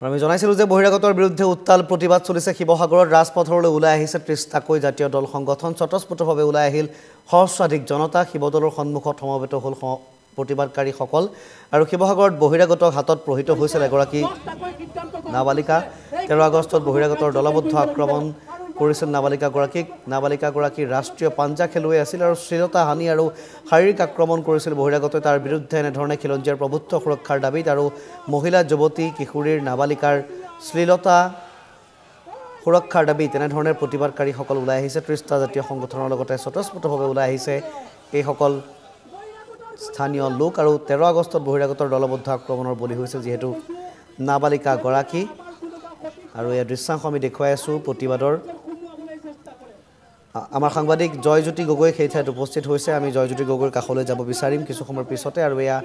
আমি জনাইছিলো যে বহিৰাগতৰ বিৰুদ্ধে উত্তাল প্ৰতিবাদ চলিছে শিৱসাগৰত ৰাজপথলৈ ওলাই আহিছে ৩০টাকৈ জাতীয় দল সংগঠন স্বতঃস্ফূৰ্তভাৱে ওলাই আহিল সহস্ৰাধিক জনতা শিৱদৌলৰ সন্মুখত সমবেত হ'ল প্ৰতিবাদকাৰীসকল আৰু শিৱসাগৰত বহিৰাগতৰ হাতত প্ৰহিত হৈছিল এগৰাকী নাবালিকা ১৩ আগষ্টত বহিৰাগতৰ দলবদ্ধ আক্ৰমণ কৰিছিল নাবালিকাগৰাকী ৰাষ্ট্ৰীয় পাঞ্জা খেলুৱৈ আছিল আৰু শ্লীলতা হানি আৰু শাৰীৰিক আক্ৰমণ কৰিছিল বহিৰাগতে তাৰ বিৰুদ্ধে এনেধৰণে খিলঞ্জীয়াৰ প্ৰভুত্ব সুৰক্ষাৰ দাবীত আৰু মহিলা যুৱতী কিশোৰীৰ নাবালিকাৰ শ্লীলতা সুৰক্ষাৰ দাবীত এনেধৰণে প্ৰতিবাদকাৰীসকল ওলাই আহিছে ৩০টা জাতীয় সংগঠনৰ লগতে স্বতঃস্ফূৰ্তভাৱে ওলাই আহিছে এইসকল স্থানীয় লোক আৰু ১৩ আগষ্টত বহিৰাগতৰ দলবদ্ধ আক্ৰমণৰ বলি হৈছিল যিহেতু নাবালিকাগৰাকী আৰু এই দৃশ্যাংশ আমি দেখুৱাই আছো প্ৰতিবাদৰ আমাৰ সাংবাদিক জয়জ্যোতি গগৈ সেই ঠাইত উপস্থিত হৈছে আমি জয়জ্যোতি গগৈৰ কাষলৈ যাব বিচাৰিম কিছু সময়ৰ পিছতে আৰু এয়া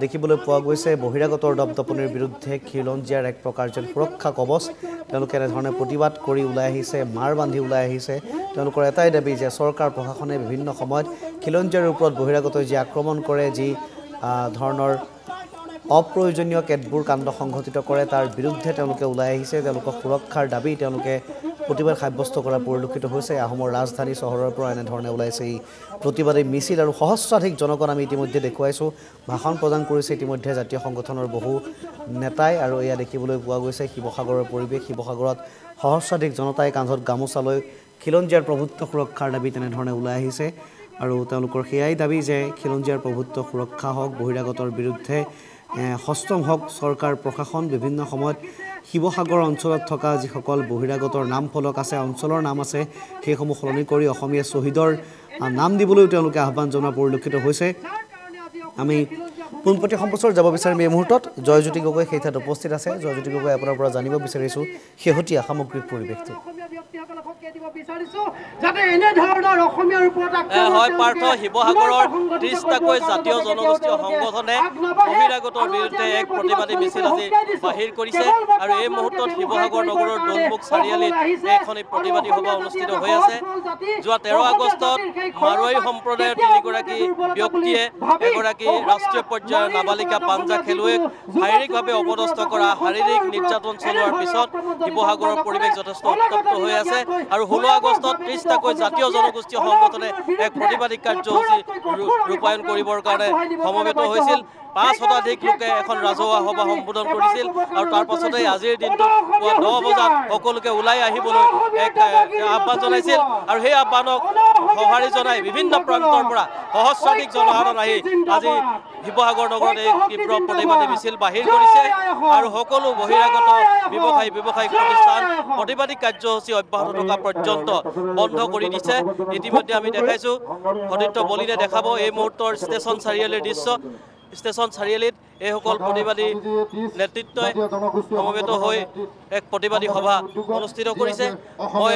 দেখিবলৈ পোৱা গৈছে বহিৰাগতৰ দপদপনিৰ বিৰুদ্ধে খিলঞ্জীয়াৰ এক প্ৰকাৰ যেন সুৰক্ষা কবচ তেওঁলোকে এনেধৰণে প্ৰতিবাদ কৰি ওলাই আহিছে মাৰ বান্ধি ওলাই আহিছে তেওঁলোকৰ এটাই দাবী যে চৰকাৰ প্ৰশাসনে বিভিন্ন সময়ত খিলঞ্জীয়াৰ ওপৰত বহিৰাগতই যি আক্ৰমণ কৰে যি ধৰণৰ অপ্ৰয়োজনীয় কেতবোৰ কাণ্ড সংঘটিত কৰে তাৰ বিৰুদ্ধে তেওঁলোকে ওলাই আহিছে তেওঁলোকৰ সুৰক্ষাৰ দাবী তেওঁলোকে প্ৰতিবাদ সাব্যস্ত কৰা পৰিলক্ষিত হৈছে আহোমৰ ৰাজধানী চহৰৰ পৰা এনেধৰণে ওলাইছে এই প্ৰতিবাদী মিছিল আৰু সহস্ৰাধিক জনগণ আমি ইতিমধ্যে দেখুৱাইছোঁ ভাষণ প্ৰদান কৰিছে ইতিমধ্যে জাতীয় সংগঠনৰ বহু নেতাই আৰু এয়া দেখিবলৈ পোৱা গৈছে শিৱসাগৰৰ পৰিৱেশ শিৱসাগৰত সহস্ৰাধিক জনতাই কান্ধত গামোচা লৈ খিলঞ্জীয়াৰ প্ৰভুত্ব সুৰক্ষাৰ দাবী তেনেধৰণে ওলাই আহিছে আৰু তেওঁলোকৰ সেয়াই দাবী যে খিলঞ্জীয়াৰ প্ৰভুত্ব সুৰক্ষা হওক বহিৰাগতৰ বিৰুদ্ধে হস্তম হওক চৰকাৰ প্ৰশাসন বিভিন্ন সময়ত শিৱসাগৰ অঞ্চলত থকা যিসকল বহিৰাগতৰ নাম ফলক আছে অঞ্চলৰ নাম আছে সেইসমূহ সলনি কৰি অসমীয়া শ্বহীদৰ নাম দিবলৈও তেওঁলোকে আহ্বান জনোৱা পৰিলক্ষিত হৈছে আমি পোনপটীয়া সম্প্ৰচাৰ যাব বিচাৰিম এই মুহূৰ্তত জয়জ্যোতি গগৈ সেই ঠাইত উপস্থিত আছে জয়জ্যোতি গগৈ আপোনাৰ পৰা জানিব বিচাৰিছোঁ শেহতীয়া সামগ্ৰিক পৰিৱেশটো হয় পাৰ্থ শিৱসাগৰৰ ৩০টাকৈ জাতীয় জনগোষ্ঠীয় সংগঠনে বহিৰাগতৰ বিৰুদ্ধে এক প্ৰতিবাদী মিছিল আজি বাহিৰ কৰিছে আৰু এই মুহূৰ্তত শিৱসাগৰ নগৰৰ দোলমুখ চাৰিআলিত এখন প্ৰতিবাদী সভা অনুষ্ঠিত হৈ আছে যোৱা ১৩ আগষ্টত মাৰোৱাৰী সম্প্ৰদায়ৰ ৩গৰাকী ব্যক্তিয়ে এগৰাকী ৰাষ্ট্ৰীয় পৰ্যায়ৰ নাবালিকা পাঞ্জা খেলুৱৈক শাৰীৰিকভাৱে অপদস্থ কৰা শাৰীৰিক নিৰ্যাতন চলোৱাৰ পিছত শিৱসাগৰৰ পৰিৱেশ যথেষ্ট উত্তপ্ত হৈ আছে আৰু ১৬ আগষ্টত ৩০টাকৈ জাতীয় জনগোষ্ঠীয় সংগঠনে এক প্ৰতিবাদী কাৰ্যসূচী ৰূপায়ণ কৰিবৰ কাৰণে সমবেত হৈছিল ৫ শতাধিক লোকে এখন ৰাজহুৱা সভা সম্বোধন কৰিছিল আৰু তাৰ পাছতে আজিৰ দিনটোত পুৱা ১০ বজাত সকলোকে ওলাই আহিবলৈ এক আহ্বান জনাইছিল আৰু সেই আহ্বানক সঁহাৰি জনাই বিভিন্ন প্ৰান্তৰ পৰা সহস্ৰাধিক জনসাধাৰণ আহি আজি শিৱসাগৰ নগৰত এই তীব্ৰ প্ৰতিবাদী মিছিল বাহিৰ কৰিছে আৰু সকলো বহিৰাগত ব্যৱসায়িক প্ৰতিষ্ঠান প্ৰতিবাদী কাৰ্যসূচী অব্যাহত থকা পৰ্যন্ত বন্ধ কৰি দিছে ইতিমধ্যে আমি দেখাইছোঁ সতীৰ্থ বলিনে দেখাব এই মুহূৰ্তৰ ষ্টেচন চাৰিআলিৰ দৃশ্য ষ্টেচন চাৰিআলিত এইসকল প্ৰতিবাদী নেতৃত্বই সমবেত হৈ এক প্ৰতিবাদী সভা অনুষ্ঠিত কৰিছে মই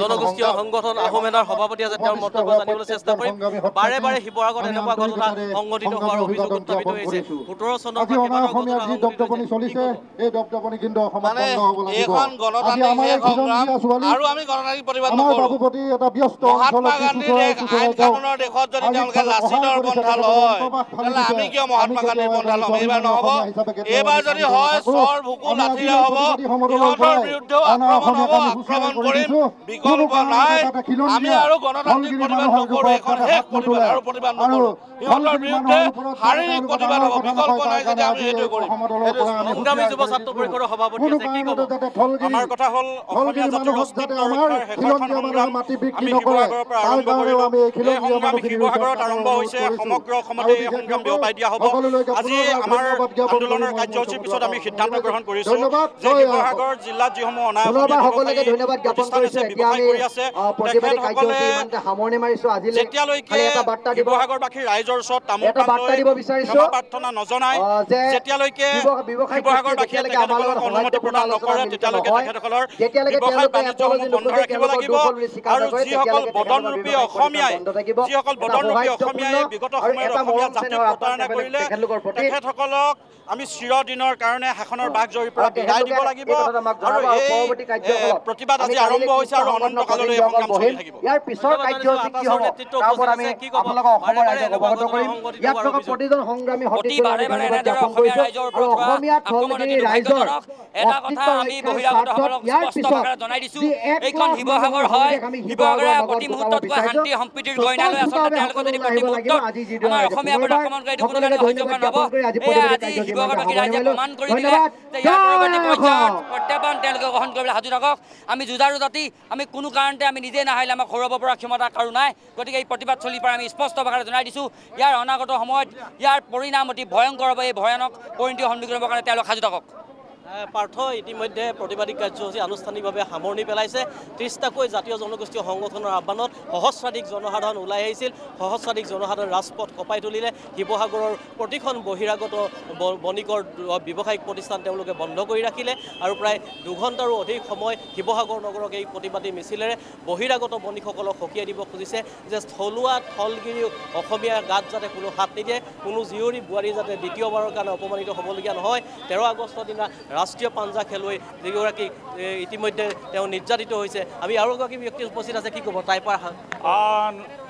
জনগোষ্ঠীয় সংগঠন আহোমেনাৰ সভাপতি আছে তেওঁৰ মন্তব্য জানিবলৈ চেষ্টা কৰিম বাৰে বাৰে শিৱসাগৰত এনেকুৱা ঘটনা সংঘটিত হোৱাৰ অভিযোগ উত্থাপিত হৈছে ১৭ চনৰ আৰু আমি গণতান্ত্ৰিক প্ৰতিবাদ নকৰোঁ মহাত্মা গান্ধীৰ আইন কানুনৰ দেশত যদি তেওঁলোকে লাচিতৰ বন্ধা লয় তেতিয়াহ'লে আমি কিয় মহাত্মা গান্ধীৰ বন্ধা ল'ম এইবাৰ নহ'ব এইবাৰ যদি হয় চৰ ভুকু লাঠিৰে হ'ব সিহঁতৰ বিৰুদ্ধেও আক্ৰমণ হ'ব আক্ৰমণ কৰিম বিকল্প নাই আমি আৰু গণতান্ত্ৰিক প্ৰতিবাদ নকৰোঁ এখন শেষ প্ৰতিবাদ আৰু প্ৰতিবাদ নকৰোঁ সিহঁতৰ বিৰুদ্ধে শাৰীৰিক প্ৰতিবাদ হ'ব বিকল্প নাই যদি আমি এইটোৱে কৰিম সংগ্ৰামী যুৱ ছাত্ৰ পৰিষদৰ সভাপতি আছে কি ক'ব আমাৰ কথা হ'ল অসমীয়া জাতিৰ অস্তিত্ব ৰক্ষাৰ শেষৰখন সংগ্ৰাম আমি শিৱসাগৰৰ পৰা আৰম্ভ কৰিলোঁ এই সংগ্ৰাম শিৱসাগৰত আৰম্ভ হৈছে সমগ্ৰ অসমতে এই সংগ্ৰাম বিয়পাই দিয়া হ'ব আজি আমাৰ আন্দোলনৰ কাৰ্যসূচীৰ পিছত আমি সিদ্ধান্ত গ্ৰহণ কৰিছোঁ যে শিৱসাগৰ জিলাত যিসমূহ অনামূলীয়া প্ৰতিষ্ঠান আছে ব্যৱসায় কৰি আছে তেখেতসকলে যেতিয়ালৈকে শিৱসাগৰবাসী ৰাইজৰ ওচৰত তামোল পাণ লৈ ক্ষমা প্ৰাৰ্থনা নজনায় যেতিয়ালৈকে শিৱসাগৰবাসীয়ে তেখেতসকলক অনুমতি প্ৰদান নকৰে তেতিয়ালৈকে তেখেতসকলৰ ব্যৱসায় বাণিজ্যসমূহ বন্ধ ৰাখিব লাগিব আৰু যিসকল বদনৰূপী অসমীয়াই বিগত সময়ত অসমীয়া জাতিৰ ব্যৱহাৰ নকৰিলে তেখেতসকলক আমি চিৰদিনৰ কাৰণে শাসনৰ বাঘজৰীৰ পৰা বিদায় দিব লাগিব আৰু এই প্ৰতিবাদ আজি আৰম্ভ হৈছে আৰু অনন্তকাললৈ এই সংগ্ৰাম চলি থাকিব। ইয়াৰ পিছৰ কাৰ্যসূচী কি হ'ব তাৰ ওপৰত আমি আপোনালোকক অসমৰ ৰাইজক অৱগত কৰিম। ইয়াত থকা প্ৰতিজন সংগ্ৰামী সতীৰ্থলৈ ধন্যবাদ জ্ঞাপন কৰিছোঁ আৰু অসমীয়া থলগিৰি ৰাইজৰ এটা কথা আমি বহিৰাগতসকলক স্পষ্টভাৱে জনাই দিছোঁ, এইখন শিৱসাগৰ হয়, শিৱসাগৰে প্ৰতি মুহূৰ্তত শান্তি সম্প্ৰীতিৰ গইনালৈ আচলতে তেওঁলোকে যদি প্ৰতি মুহূৰ্তত আমাৰ অসমীয়া আক্ৰমণকাৰী কোনো কাৰণে সহ্য কৰা নহ'ব। এয়া আজি শিৱসাগৰবাসী ৰাইজে প্ৰমাণ কৰি দিলে যে ইয়াৰ পৰৱৰ্তী পৰ্যায়ত প্ৰত্যাহ্বান তেওঁলোকে গ্ৰহণ কৰিবলৈ সাজু থাকক। আমি যুঁজাৰু জাতি, আমি কোনো কাৰণতে আমি নিজে নাহাৰিলে আমাক হৰুৱাব পৰা ক্ষমতা কাৰো নাই। গতিকে এই প্ৰতিবাদ চলি পৰা আমি স্পষ্ট ভাষাৰে জনাই দিছোঁ, ইয়াৰ অনাগত সময়ত ইয়াৰ পৰিণাম অতি ভয়ংকৰ হ'ব। এই ভয়ানক পৰিণতিৰ সন্মুখীন হ'বৰ কাৰণে তেওঁলোক সাজু থাকক। পাৰ্থ, ইতিমধ্যে প্ৰতিবাদী কাৰ্যসূচী আনুষ্ঠানিকভাৱে সামৰণি পেলাইছে। 30টাকৈ জাতীয় জনগোষ্ঠীয় সংগঠনৰ আহ্বানত সহস্ৰাধিক জনসাধাৰণ ওলাই আহিছিল, সহস্ৰাধিক জনসাধাৰণ ৰাজপথ কঁপাই তুলিলে। শিৱসাগৰৰ প্ৰতিখন বহিৰাগত বণিকৰ ব্যৱসায়িক প্ৰতিষ্ঠান তেওঁলোকে বন্ধ কৰি ৰাখিলে আৰু প্ৰায় 2 ঘণ্টাৰো অধিক সময় শিৱসাগৰ নগৰক এই প্ৰতিবাদী মিছিলেৰে বহিৰাগত বণিকসকলক সকীয়াই দিব খুজিছে যে থলুৱা থলগিৰি অসমীয়া গাত যাতে কোনো হাত নিদিয়ে, কোনো জীয়ৰী বোৱাৰী যাতে দ্বিতীয়বাৰৰ কাৰণে অপমানিত হ'বলগীয়া নহয়। 13 আগষ্টৰ দিনা ৰাষ্ট্ৰীয় পাঞ্জা খেলুৱৈ যিগৰাকী ইতিমধ্যে তেওঁ নিৰ্যাতিত হৈছে। আমি আৰু এগৰাকী ব্যক্তি উপস্থিত আছে, কি ক'ব তাইৰ পৰা?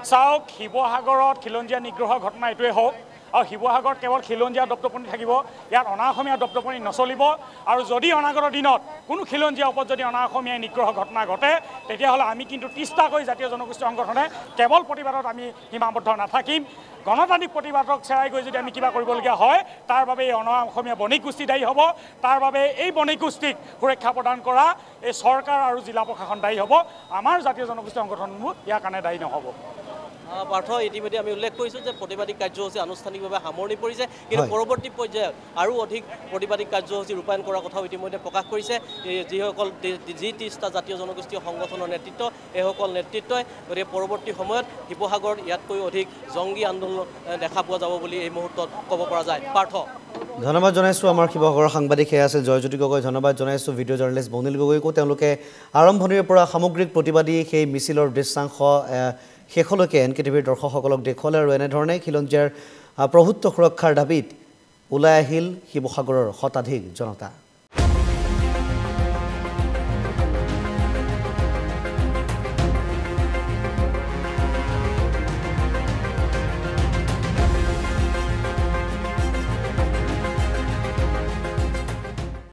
চাওক, শিৱসাগৰত খিলঞ্জীয়া নিগ্ৰহৰ ঘটনা এইটোৱে হওক আৰু শিৱসাগৰত কেৱল খিলঞ্জীয়া দপদপনি থাকিব, ইয়াত অনা অসমীয়া দপদপনি নচলিব। আৰু যদি অনাগত দিনত কোনো খিলঞ্জীয়া ওপৰত যদি অনা অসমীয়াই নিগ্ৰহ ঘটনা ঘটে, তেতিয়াহ'লে আমি কিন্তু 30টাকৈ জাতীয় জনগোষ্ঠী সংগঠনে কেৱল প্ৰতিবাদত আমি সীমাবদ্ধ নাথাকিম। গণতান্ত্ৰিক প্ৰতিবাদক চেৰাই গৈ যদি আমি কিবা কৰিবলগীয়া হয়, তাৰ বাবে এই অনা অসমীয়া বণিক গোষ্ঠী দায়ী হ'ব। তাৰ বাবে এই বণিক গোষ্ঠীক সুৰক্ষা প্ৰদান কৰা এই চৰকাৰ আৰু জিলা প্ৰশাসন দায়ী হ'ব। আমাৰ জাতীয় জনগোষ্ঠী সংগঠনসমূহ ইয়াৰ কাৰণে দায়ী নহ'ব। পাৰ্থ, ইতিমধ্যে আমি উল্লেখ কৰিছোঁ যে প্ৰতিবাদী কাৰ্যসূচী আনুষ্ঠানিকভাৱে সামৰণি পৰিছে, কিন্তু পৰৱৰ্তী পৰ্যায়ত আৰু অধিক প্ৰতিবাদী কাৰ্যসূচী ৰূপায়ণ কৰাৰ কথাও ইতিমধ্যে প্ৰকাশ কৰিছে যিসকল 30টা জাতীয় জনগোষ্ঠীয় সংগঠনৰ নেতৃত্ব, এইসকল নেতৃত্বই। গতিকে পৰৱৰ্তী সময়ত শিৱসাগৰত ইয়াতকৈ অধিক জংগী আন্দোলন দেখা পোৱা যাব বুলি এই মুহূৰ্তত ক'ব পৰা যায়। পাৰ্থ, ধন্যবাদ জনাইছোঁ আমাৰ শিৱসাগৰৰ সাংবাদিক সেয়া আছিল জয়জ্যোতি গগৈ। ধন্যবাদ জনাইছোঁ ভিডিঅ' জাৰ্নেলিষ্ট বনিল গগৈকো। তেওঁলোকে আৰম্ভণিৰ পৰা সামগ্ৰিক প্ৰতিবাদী সেই মিছিলৰ দৃশ্যাংশ শেষলৈকে NKTVৰ দৰ্শকসকলক দেখুৱালে আৰু এনেধৰণে খিলঞ্জীয়াৰ প্ৰভুত্ব সুৰক্ষাৰ দাবীত ওলাই আহিল শিৱসাগৰৰ শতাধিক জনতা।